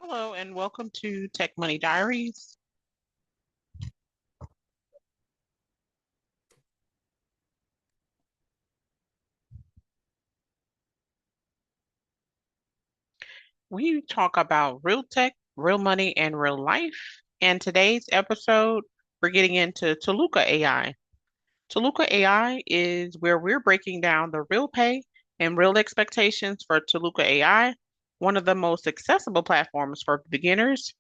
Hello and welcome to Tech Money Diaries. We talk about real tech, real money, and real life. And today's episode, we're getting into Toluca AI. Toluca AI is where we're breaking down the real pay and real expectations for Toluca AI, one of the most accessible platforms for beginners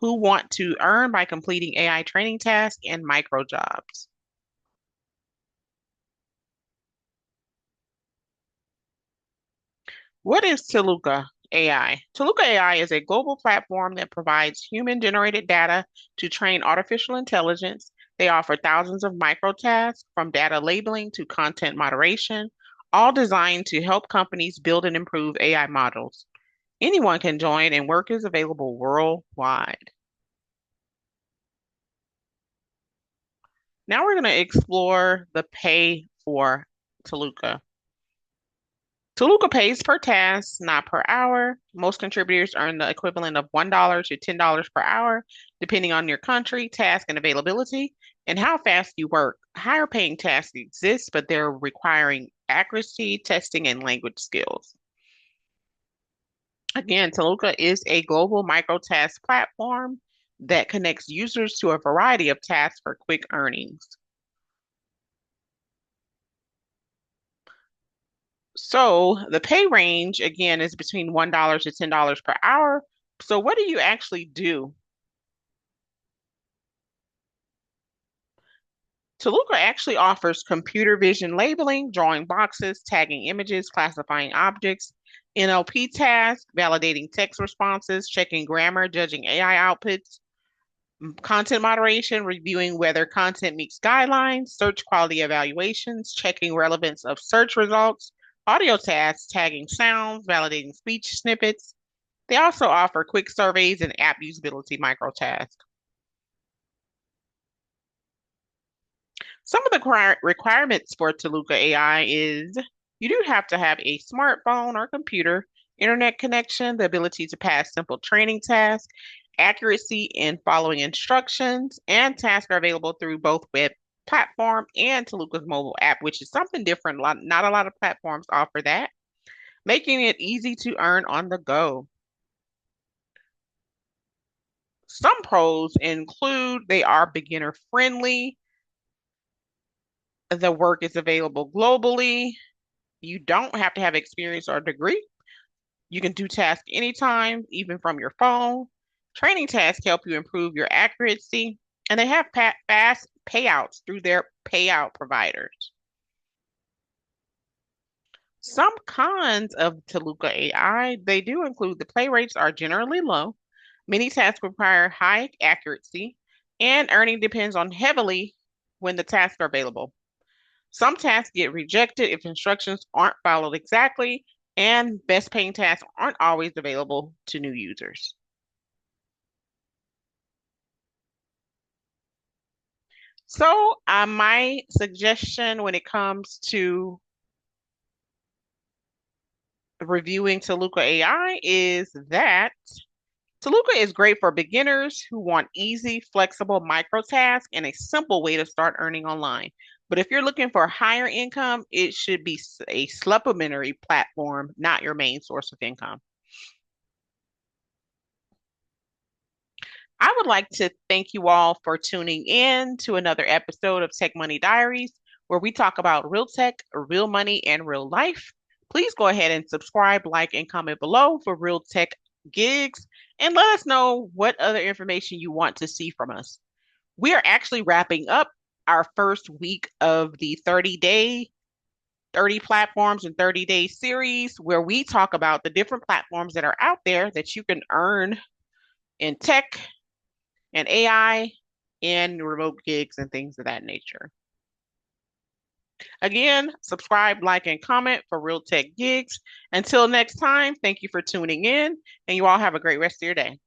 who want to earn by completing AI training tasks and micro jobs. What is Toluca AI? Toluca AI is a global platform that provides human-generated data to train artificial intelligence. They offer thousands of microtasks from data labeling to content moderation, all designed to help companies build and improve AI models. Anyone can join, and work is available worldwide. Now we're going to explore the pay for Toluca. Toluca pays per task, not per hour. Most contributors earn the equivalent of $1 to $10 per hour, depending on your country, task, and availability, and how fast you work. Higher paying tasks exist, but they're requiring accuracy, testing, and language skills. Again, Toluca is a global microtask platform that connects users to a variety of tasks for quick earnings. So the pay range again is between $1 to $10 per hour. So what do you actually do? Toluca actually offers computer vision labeling, drawing boxes, tagging images, classifying objects, NLP tasks, validating text responses, checking grammar, judging AI outputs, content moderation, reviewing whether content meets guidelines, search quality evaluations, checking relevance of search results, audio tasks, tagging sounds, validating speech snippets. They also offer quick surveys and app usability microtasks. Some of the requirements for Toluca AI is you do have to have a smartphone or computer, internet connection, the ability to pass simple training tasks, accuracy in following instructions, and tasks are available through both web platform and Toluca's mobile app, which is something different. Not a lot of platforms offer that, making it easy to earn on the go. Some pros include they are beginner friendly, the work is available globally. You don't have to have experience or degree. You can do tasks anytime, even from your phone. Training tasks help you improve your accuracy, and they have fast payouts through their payout providers. Some cons of Toluca AI, they do include the pay rates are generally low. Many tasks require high accuracy, and earning depends on heavily when the tasks are available. Some tasks get rejected if instructions aren't followed exactly, and best paying tasks aren't always available to new users. So, my suggestion when it comes to reviewing Toluca AI is that Toluca is great for beginners who want easy, flexible micro tasks and a simple way to start earning online. But if you're looking for higher income, it should be a supplementary platform, not your main source of income. I would like to thank you all for tuning in to another episode of Tech Money Diaries, where we talk about real tech, real money, and real life. Please go ahead and subscribe, like, and comment below for real tech gigs, and let us know what other information you want to see from us. We are actually wrapping up our first week of the 30 platforms and 30 day series where we talk about the different platforms that are out there that you can earn in tech and AI and remote gigs and things of that nature. Again, subscribe, like, and comment for real tech gigs. Until next time, thank you for tuning in, and you all have a great rest of your day.